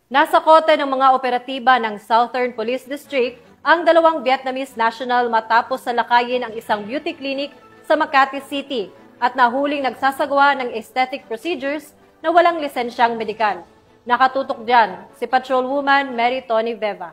Nasa kote ng mga operatiba ng Southern Police District ang dalawang Vietnamese national matapos salakayin ang isang beauty clinic sa Makati City at nahuling nagsasagawa ng aesthetic procedures na walang lisensyang medikal. Nakatutok dyan si Patrolwoman Mary Tony Veva.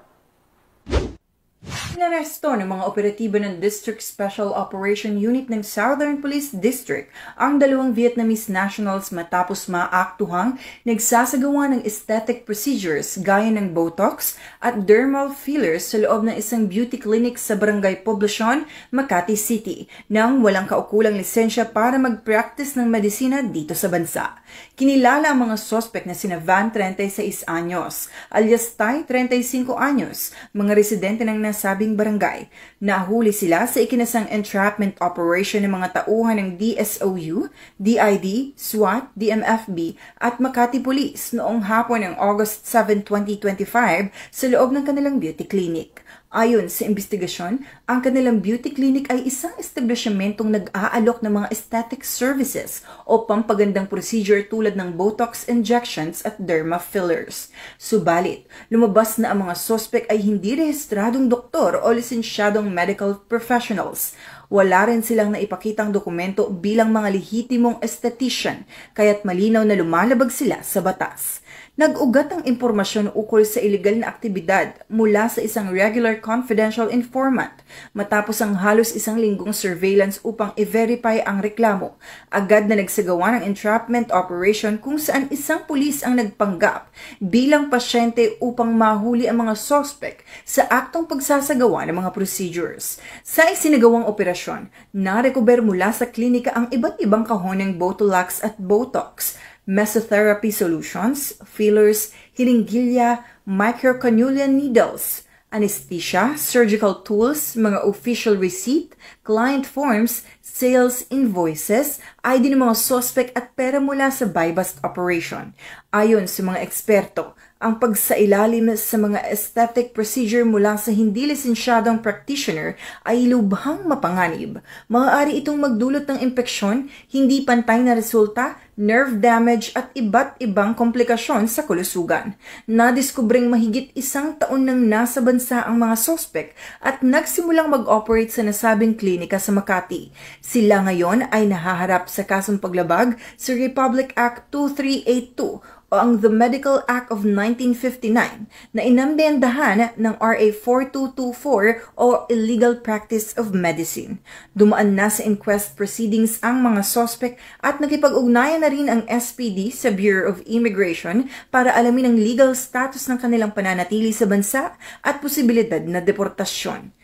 Inaresto ng mga operatiba ng District Special Operation Unit ng Southern Police District ang dalawang Vietnamese nationals matapos maaktuhang nagsasagawa ng aesthetic procedures gaya ng Botox at dermal fillers sa loob ng isang beauty clinic sa Barangay Poblacion, Makati City nang walang kaukulang lisensya para mag-practice ng medisina dito sa bansa. Kinilala ang mga sospek na sina Van, 36 anyos, alias Tay, 35 anyos, mga residente ng nasabing barangay. Nahuli sila sa ikinasang entrapment operation ng mga tauhan ng DSOU, DID, SWAT, DMFB at Makati Police noong hapon ng August 7, 2025 sa loob ng kanilang beauty clinic. Ayon sa investigasyon, ang kanilang beauty clinic ay isang establishmentong nag-aalok ng mga aesthetic services o pampagandang procedure tulad ng Botox injections at derma fillers. Subalit, lumabas na ang mga sospek ay hindi rehistradong doktor o lisensyadong medical professionals. Wala rin silang naipakitang dokumento bilang mga lehitimong esthetician, kaya't malinaw na lumalabag sila sa batas. Nag-ugat ang impormasyon ukol sa iligal na aktibidad mula sa isang regular confidential informant matapos ang halos isang linggong surveillance upang i-verify ang reklamo. Agad na nagsagawa ng entrapment operation kung saan isang pulis ang nagpanggap bilang pasyente upang mahuli ang mga suspect sa aktong pagsasagawa ng mga procedures. Sa isinagawang operasyon, narecover mula sa klinika ang iba't ibang kahon ng Botulax at Botox, mesotherapy solutions, fillers, hilinggilya, microcannula needles, anesthesia, surgical tools, mga official receipt, client forms, sales invoices, ID ng mga suspect at pera mula sa buy-bust operation. Ayon sa mga eksperto, ang pagsailalim sa mga aesthetic procedure mula sa hindi lisensyadong practitioner ay lubhang mapanganib. Maaari itong magdulot ng impeksyon, hindi pantay na resulta, nerve damage at iba't ibang komplikasyon sa kalusugan. Nadiskubring mahigit 1 taon nang nasa bansa ang mga suspect at nagsimulang mag-operate sa nasabing klinika sa Makati. Sila ngayon ay nahaharap sa kasong paglabag sa Republic Act 2382 o ang The Medical Act of 1959 na inambendahan ng RA 4224 o Illegal Practice of Medicine. Dumaan na sa inquest proceedings ang mga suspect at nakipag-ugnayan na rin ang SPD sa Bureau of Immigration para alamin ang legal status ng kanilang pananatili sa bansa at posibilidad na deportasyon.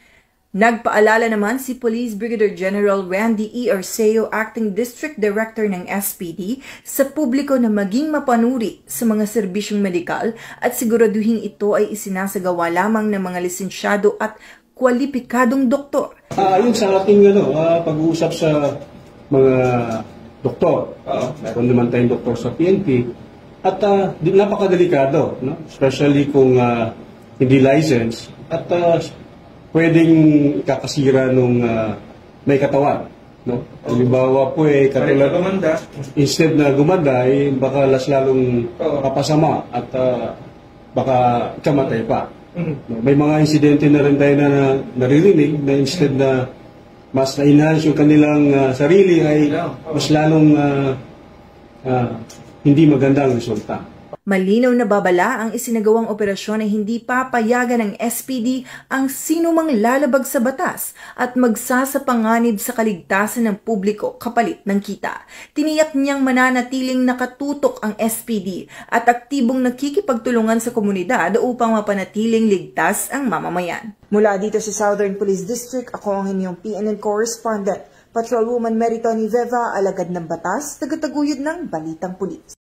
Nagpaalala naman si Police Brigadier General Randy E. Arceo, Acting District Director ng SPD, sa publiko na maging mapanuri sa mga serbisyong medikal at siguraduhin ito ay isinasagawa lamang ng mga lisensyado at kwalipikadong doktor. Yun sa ating pag-uusap sa mga doktor, meron naman tayong doktor sa PNP, at napakadelikado, no? Especially kung hindi license at pwedeng kakasira nung may katawan. No? Halimbawa po katulad, instead na gumanda, baka lalong papasama at baka kamatay pa. No? May mga insidente na rin tayo na naririnig na instead na mas na-enhance yung kanilang sarili ay mas lalong hindi magandang resulta. Malinaw na babala ang isinagawang operasyon ay hindi papayagan ng SPD ang sinumang lalabag sa batas at magsasapanganib sa kaligtasan ng publiko kapalit ng kita. Tiniyak niyang mananatiling nakatutok ang SPD at aktibong nakikipagtulungan sa komunidad upang mapanatiling ligtas ang mamamayan. Mula dito sa Southern Police District, ako ang inyong PNN correspondent, Patrolwoman Mary Tony Veva, alagad ng batas, tagataguyod ng Balitang Pulis.